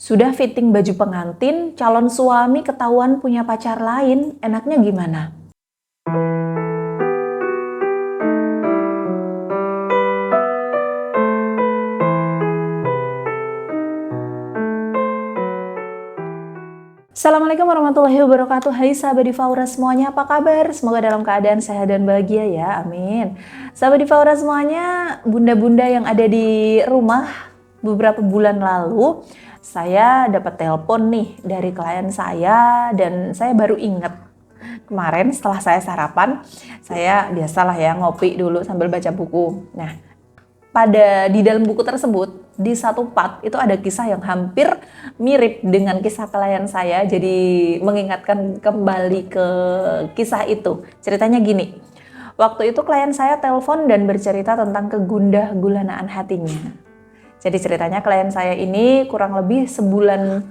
Sudah fitting baju pengantin, calon suami ketahuan punya pacar lain, enaknya gimana? Assalamualaikum warahmatullahi wabarakatuh. Hai sahabat Divaura semuanya, apa kabar? Semoga dalam keadaan sehat dan bahagia ya, amin. Sahabat Divaura semuanya, bunda-bunda yang ada di rumah, beberapa bulan lalu saya dapat telepon nih dari klien saya dan saya baru ingat kemarin setelah saya sarapan, saya biasalah ya ngopi dulu sambil baca buku. Nah, di dalam buku tersebut di satu part itu ada kisah yang hampir mirip dengan kisah klien saya, jadi mengingatkan kembali ke kisah itu. Ceritanya gini, waktu itu klien saya telepon dan bercerita tentang kegundah gulanaan hatinya. Jadi ceritanya klien saya ini kurang lebih sebulan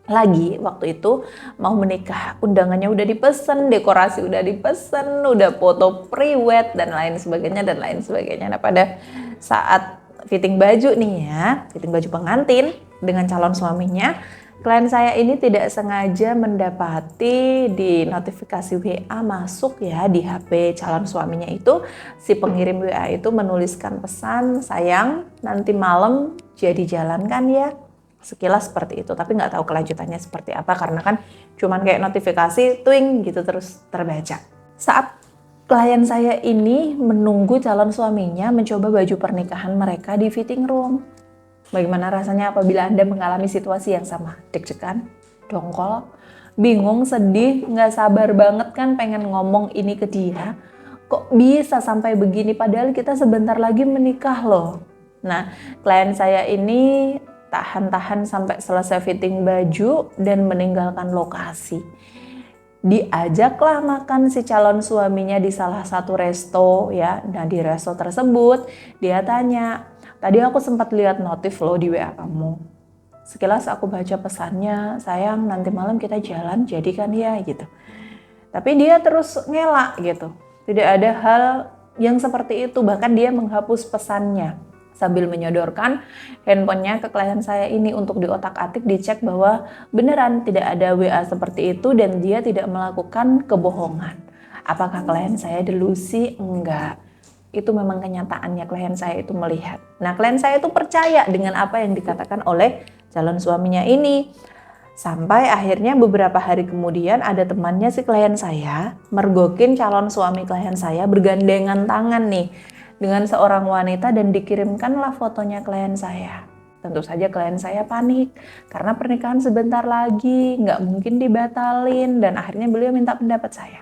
lagi waktu itu mau menikah, undangannya udah dipesen, dekorasi udah dipesen, udah foto pre-wed dan lain sebagainya. Nah, pada saat fitting baju nih ya, fitting baju pengantin dengan calon suaminya, klien saya ini tidak sengaja mendapati di notifikasi WA masuk ya di HP calon suaminya itu, si pengirim WA itu menuliskan pesan, sayang nanti malam jadi jalan kan ya. Sekilas seperti itu, tapi nggak tahu kelanjutannya seperti apa karena kan cuman kayak notifikasi twing gitu terus terbaca. Saat klien saya ini menunggu calon suaminya mencoba baju pernikahan mereka di fitting room. Bagaimana rasanya apabila Anda mengalami situasi yang sama? Deg-degan, dongkol, bingung, sedih, nggak sabar banget kan pengen ngomong ini ke dia. Kok bisa sampai begini padahal kita sebentar lagi menikah loh. Nah, klien saya ini tahan-tahan sampai selesai fitting baju dan meninggalkan lokasi. Diajaklah makan si calon suaminya di salah satu resto ya. Nah, di resto tersebut dia tanya, tadi aku sempat lihat notif lo di WA kamu. Sekilas aku baca pesannya, sayang nanti malam kita jalan jadi kan ya gitu. Tapi dia terus ngelak gitu. Tidak ada hal yang seperti itu, bahkan dia menghapus pesannya sambil menyodorkan handphonenya ke klien saya ini untuk diotak-atik, dicek bahwa beneran tidak ada WA seperti itu dan dia tidak melakukan kebohongan. Apakah klien saya delusi? Enggak. Itu memang kenyataannya klien saya itu melihat. Nah, klien saya itu percaya dengan apa yang dikatakan oleh calon suaminya ini. Sampai akhirnya beberapa hari kemudian ada temannya si klien saya mergokin calon suami klien saya bergandengan tangan nih dengan seorang wanita dan dikirimkanlah fotonya klien saya. Tentu saja klien saya panik karena pernikahan sebentar lagi, nggak mungkin dibatalin dan akhirnya beliau minta pendapat saya.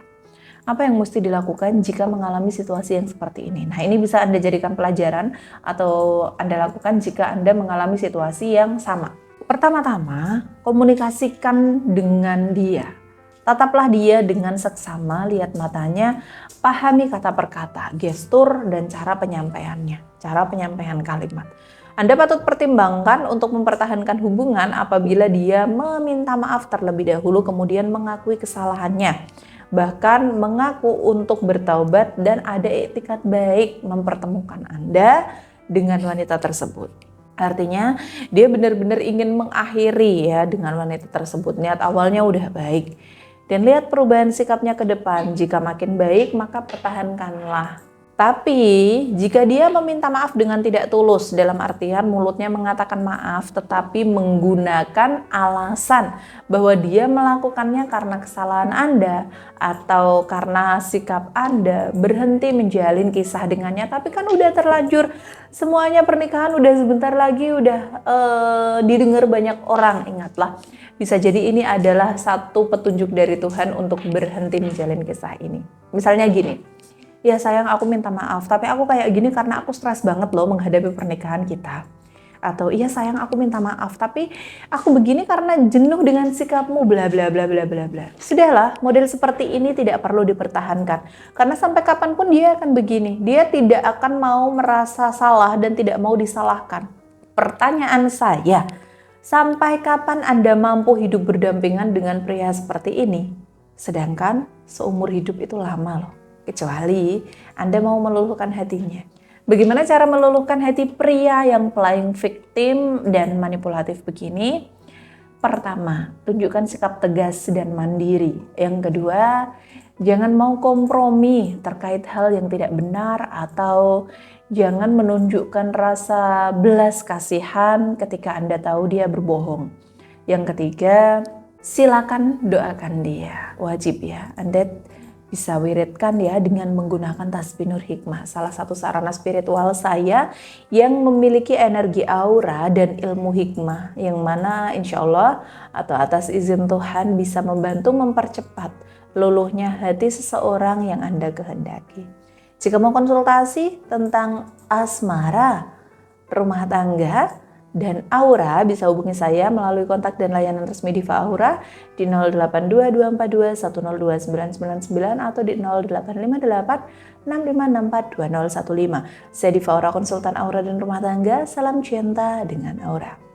Apa yang mesti dilakukan jika mengalami situasi yang seperti ini? Nah, ini bisa Anda jadikan pelajaran atau Anda lakukan jika Anda mengalami situasi yang sama. Pertama-tama, komunikasikan dengan dia. Tataplah dia dengan seksama, lihat matanya, pahami kata per kata, gestur, dan cara penyampaiannya, cara penyampaian kalimat. Anda patut pertimbangkan untuk mempertahankan hubungan apabila dia meminta maaf terlebih dahulu kemudian mengakui kesalahannya. Bahkan mengaku untuk bertaubat dan ada etikat baik mempertemukan Anda dengan wanita tersebut. Artinya dia benar-benar ingin mengakhiri ya dengan wanita tersebut. Niat awalnya udah baik. Dan lihat perubahan sikapnya ke depan. Jika makin baik maka pertahankanlah. Tapi jika dia meminta maaf dengan tidak tulus, dalam artian mulutnya mengatakan maaf tetapi menggunakan alasan bahwa dia melakukannya karena kesalahan Anda atau karena sikap Anda, berhenti menjalin kisah dengannya, tapi kan udah terlanjur semuanya, pernikahan udah sebentar lagi udah didengar banyak orang. Ingatlah, bisa jadi ini adalah satu petunjuk dari Tuhan untuk berhenti menjalin kisah ini. Misalnya gini, ya sayang aku minta maaf, tapi aku kayak gini karena aku stres banget loh menghadapi pernikahan kita. Atau iya sayang aku minta maaf, tapi aku begini karena jenuh dengan sikapmu bla bla bla bla bla bla. Sudahlah, model seperti ini tidak perlu dipertahankan. Karena sampai kapanpun dia akan begini. Dia tidak akan mau merasa salah dan tidak mau disalahkan. Pertanyaan saya, sampai kapan Anda mampu hidup berdampingan dengan pria seperti ini? Sedangkan seumur hidup itu lama loh. Kecuali Anda mau meluluhkan hatinya. Bagaimana cara meluluhkan hati pria yang playing victim dan manipulatif begini? Pertama, tunjukkan sikap tegas dan mandiri. Yang kedua, jangan mau kompromi terkait hal yang tidak benar atau jangan menunjukkan rasa belas kasihan ketika Anda tahu dia berbohong. Yang ketiga, silakan doakan dia. Wajib ya, Anda bisa wiridkan ya dengan menggunakan tasbih Nur Hikmah. Salah satu sarana spiritual saya yang memiliki energi aura dan ilmu hikmah. Yang mana insya Allah atau atas izin Tuhan bisa membantu mempercepat luluhnya hati seseorang yang Anda kehendaki. Jika mau konsultasi tentang asmara, rumah tangga, dan aura, bisa hubungi saya melalui kontak dan layanan resmi Diva Aura di 082242102999 atau di 085865642015. Saya Diva Aura, konsultan aura dan rumah tangga. Salam cinta dengan aura.